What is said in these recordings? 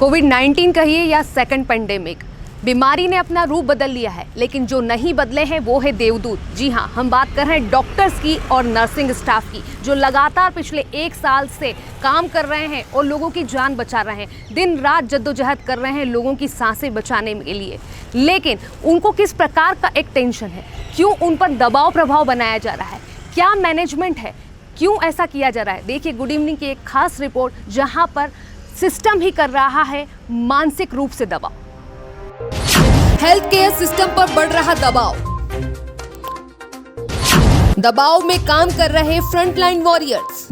कोविड-19 कहिए या second pandemic, बीमारी ने अपना रूप बदल लिया है, लेकिन जो नहीं बदले हैं वो है देवदूत। जी हाँ, हम बात कर रहे हैं डॉक्टर्स की और नर्सिंग स्टाफ की, जो लगातार पिछले 1 साल से काम कर रहे हैं और लोगों की जान बचा रहे हैं, दिन रात जद्दोजहद कर रहे हैं लोगों की सांसें बचाने के लिए। लेकिन उनको किस प्रकार का एक टेंशन है, क्यों उन पर दबाव प्रभाव बनाया जा रहा है, क्या मैनेजमेंट है, क्यों ऐसा किया जा रहा है? देखिए गुड इवनिंग की एक खास रिपोर्ट, जहाँ पर सिस्टम ही कर रहा है मानसिक रूप से दबाव। हेल्थ केयर सिस्टम पर बढ़ रहा दबाव में काम कर रहे फ्रंटलाइन वॉरियर्स,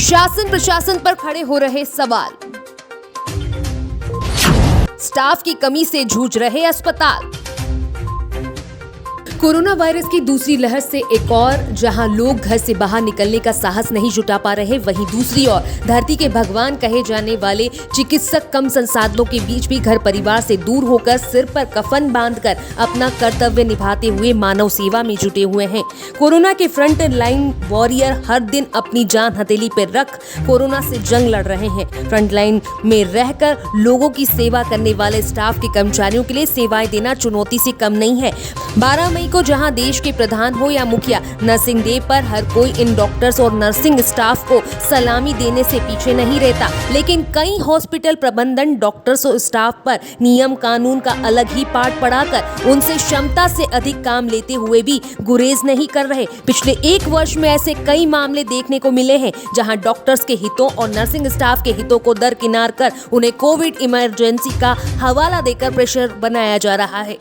शासन प्रशासन पर खड़े हो रहे सवाल, स्टाफ की कमी से जूझ रहे अस्पताल। कोरोना वायरस की दूसरी लहर से एक और जहां लोग घर से बाहर निकलने का साहस नहीं जुटा पा रहे, वहीं दूसरी ओर धरती के भगवान कहे जाने वाले चिकित्सक कम संसाधनों के बीच भी घर परिवार से दूर होकर सिर पर कफन बांधकर अपना कर्तव्य निभाते हुए मानव सेवा में जुटे हुए हैं। कोरोना के फ्रंट लाइन वॉरियर हर दिन अपनी जान हथेली पर रख कोरोना से जंग लड़ रहे हैं। फ्रंट लाइन में रहकर लोगों की सेवा करने वाले स्टाफ के कर्मचारियों के लिए सेवाएं देना चुनौती से कम नहीं है। 12 मई को जहां देश के प्रधान हो या मुखिया, नर्सिंग डे पर हर कोई इन डॉक्टर्स और नर्सिंग स्टाफ को सलामी देने से पीछे नहीं रहता, लेकिन कई हॉस्पिटल प्रबंधन डॉक्टर्स और स्टाफ पर नियम कानून का अलग ही पाठ पढ़ाकर उनसे क्षमता से अधिक काम लेते हुए भी गुरेज नहीं कर रहे। पिछले 1 वर्ष में ऐसे कई मामले देखने को मिले हैं जहां डॉक्टर्स के हितों और नर्सिंग स्टाफ के हितों को दरकिनार कर उन्हें कोविड इमरजेंसी का हवाला देकर प्रेशर बनाया जा रहा है।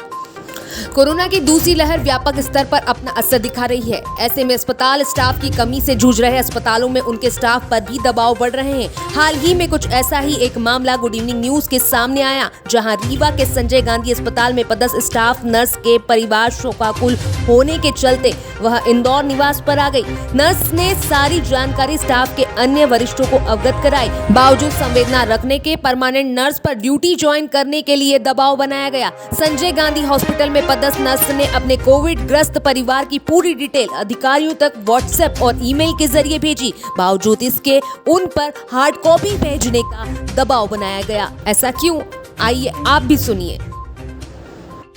कोरोना की दूसरी लहर व्यापक स्तर पर अपना असर दिखा रही है। ऐसे में अस्पताल स्टाफ की कमी से जूझ रहे अस्पतालों में उनके स्टाफ पर भी दबाव बढ़ रहे हैं। हाल ही में कुछ ऐसा ही एक मामला गुड इवनिंग न्यूज के सामने आया, जहां रीवा के संजय गांधी अस्पताल में पदस्थ स्टाफ नर्स के परिवार शोकाकुल होने के चलते वह इंदौर निवास पर आ गई। नर्स ने सारी जानकारी स्टाफ के अन्य वरिष्ठों को अवगत कराई। बावजूद संवेदना रखने के परमानेंट नर्स पर ड्यूटी ज्वाइन करने के लिए दबाव बनाया गया। संजय गांधी हॉस्पिटल में पदस्थ नर्स ने अपने कोविड ग्रस्त परिवार की पूरी डिटेल अधिकारियों तक व्हाट्सएप और ईमेल के जरिए भेजी। बावजूद इसके उन पर हार्ड कॉपी भेजने का दबाव बनाया गया। ऐसा क्यों? आइए आप भी सुनिए।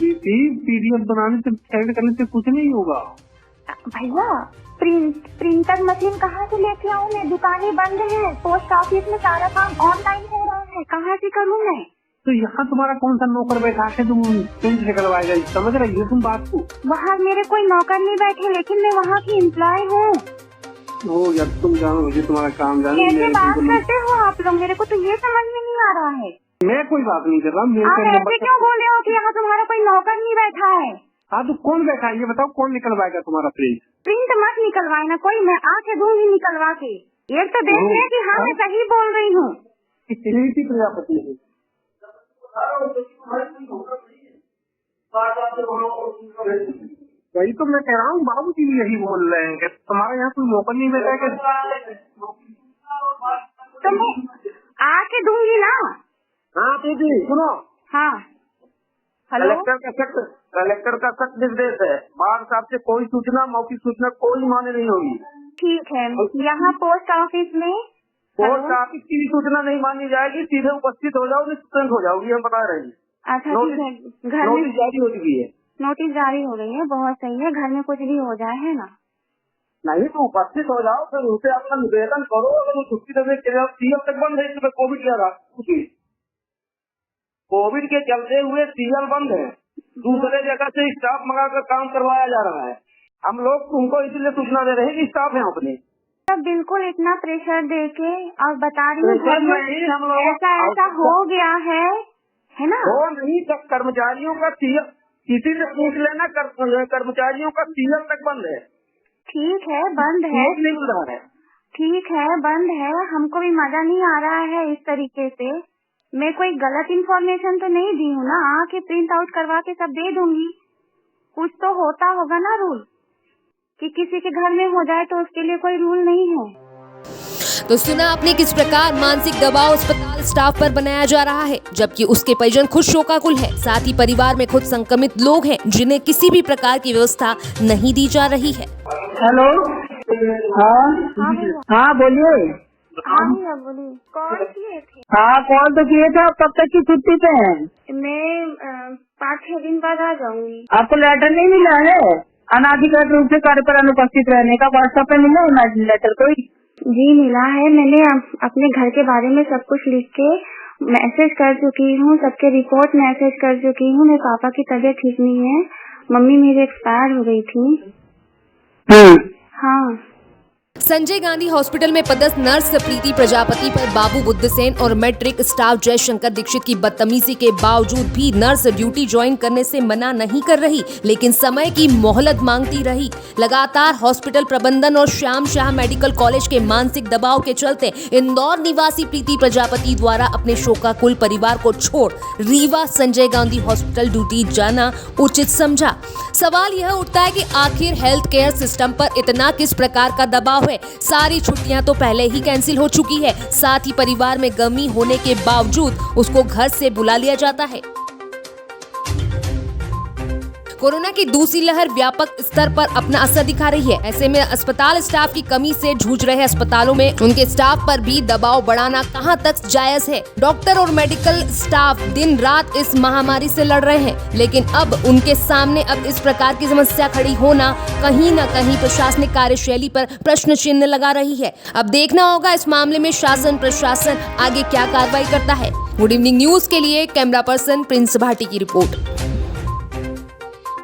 पीडीएफ बनाने से एडिट करने से कुछ नहीं होगा भैया। प्रिंटर मशीन कहाँ से लेके आऊँ मैं? दुकानें बंद है, पोस्ट ऑफिस में सारा काम ऑनलाइन हो रहा है, कहाँ से करूँ मैं? तो यहाँ तुम्हारा कौन सा नौकर बैठा है तुम प्रिंट से करवाएगा? समझ रही हो तुम बात को? वहाँ मेरे कोई नौकर नहीं बैठे, लेकिन मैं वहाँ की एम्प्लॉय हूँ। ओ यार, तुम जानो मुझे तुम्हारा काम जानो। कैसे बात करते हो आप लोग? मेरे को तो ये समझ में नहीं आ रहा है। मैं कोई बात नहीं कर रहा। आप ऐसे क्यों बोले हो कि यहाँ तुम्हारा कोई नौकर नहीं बैठा है? हाँ तो कौन बैठा है ये बताओ, कौन निकलवाएगा तुम्हारा प्रिंट? प्रिंट मत निकलवाए ना कोई, मैं आके दूंगी निकलवा के। ये तो देखिए कि हाँ मैं सही बोल रही हूँ। प्रजापति है वही तो मैं कह रहा हूँ, बाबू जी यही बोल रहे हैं कि तुम्हारे यहाँ कोई नौकर नहीं बैठा है। तो मैं आके दूंगी ना। हाँ दीदी सुनो। हाँ हेलो। कलेक्टर का सख्त निर्देश है, बाढ़ साहब से कोई सूचना, मौखिक सूचना कोई मान्य नहीं होगी। ठीक है, यहाँ पोस्ट ऑफिस में पोस्ट ऑफिस की भी सूचना नहीं मानी जाएगी, सीधे उपस्थित हो जाओ, निश्चिंत हो जाओगी, हम बता रहे हैं। अच्छा ठीक है, घर में नोटिस जारी हो चुकी है। नोटिस जारी हो गई है, बहुत सही है। घर में कुछ भी हो जाए है ना, नहीं तो उपस्थित हो जाओ, फिर उसे अपना निवेदन करो। अगर वो छुट्टी देने सीएम तक बंद है, इसमें कोविड क्या रहा, कोविड के चलते हुए सीएल बंद है, दूसरे जगह से स्टाफ मंगाकर काम करवाया जा रहा है। हम लोग तुमको इसलिए सूचना दे रहे हैं कि स्टाफ है अपने। बिल्कुल इतना प्रेशर देके और बता रही हूँ ऐसा ऐसा हो गया है ना? वो नहीं, तक कर्मचारियों का सीएम, किसी से पूछ लेना, कर्मचारियों का सीएम तक बंद है। ठीक है बंद है, नहीं मिल रहा है। ठीक है बंद है, हमको भी मजा नहीं आ रहा है इस तरीके से। मैं कोई गलत इन्फॉर्मेशन तो नहीं दी हूँ ना? आके प्रिंट आउट करवा के सब दे दूंगी। कुछ तो होता होगा ना रूल, कि किसी के घर में हो जाए तो उसके लिए कोई रूल नहीं है। तो सुना आपने किस प्रकार मानसिक दबाव अस्पताल स्टाफ पर बनाया जा रहा है, जबकि उसके परिजन खुद शोकाकुल है। साथ ही परिवार में खुद संक्रमित लोग हैं जिन्हें किसी भी प्रकार की व्यवस्था नहीं दी जा रही है। हेलो, हाँ बोलिए। हाँ भैया बोलिए, कॉल किए थे? हाँ कॉल तो किए थे। आप कब तक की छुट्टी पे हैं? मैं 5-6 दिन बाद आ जाऊंगी। आपको लेटर नहीं मिला है अनाधिकृत रूप से कार्य पर अनुपस्थित रहने का? व्हाट्सएप पे मिला है लेटर कोई? जी मिला है, मैंने अपने घर के बारे में सब कुछ लिख के मैसेज कर चुकी हूँ, सबके रिपोर्ट मैसेज कर चुकी हूँ। मेरे पापा की तबीयत ठीक नहीं है, मम्मी मेरी एक्सपायर हो गई थी। हाँ। संजय गांधी हॉस्पिटल में पदस्थ नर्स प्रीति प्रजापति पर बाबू बुद्धसेन और मैट्रिक स्टाफ जयशंकर दीक्षित की बदतमीजी के बावजूद भी नर्स ड्यूटी ज्वाइन करने से मना नहीं कर रही, लेकिन समय की मोहलत मांगती रही। लगातार हॉस्पिटल प्रबंधन और श्याम शाह मेडिकल कॉलेज के मानसिक दबाव के चलते इंदौर निवासी प्रीति प्रजापति द्वारा अपने शोकाकुल परिवार को छोड़ रीवा संजय गांधी हॉस्पिटल ड्यूटी जाना उचित समझा। सवाल यह उठता है कि आखिर हेल्थ केयर सिस्टम पर इतना किस प्रकार का दबाव है। सारी छुट्टियां तो पहले ही कैंसिल हो चुकी है, साथ ही परिवार में गमी होने के बावजूद उसको घर से बुला लिया जाता है। कोरोना की दूसरी लहर व्यापक स्तर पर अपना असर दिखा रही है। ऐसे में अस्पताल स्टाफ की कमी से जूझ रहे अस्पतालों में उनके स्टाफ पर भी दबाव बढ़ाना कहां तक जायज है। डॉक्टर और मेडिकल स्टाफ दिन रात इस महामारी से लड़ रहे हैं, लेकिन अब उनके सामने अब इस प्रकार की समस्या खड़ी होना कहीं न कहीं प्रशासनिक कार्यशैली पर प्रश्न चिन्ह लगा रही है। अब देखना होगा इस मामले में शासन प्रशासन आगे क्या कार्रवाई करता है। गुड इवनिंग न्यूज के लिए कैमरा पर्सन प्रिंस भाटी की रिपोर्ट।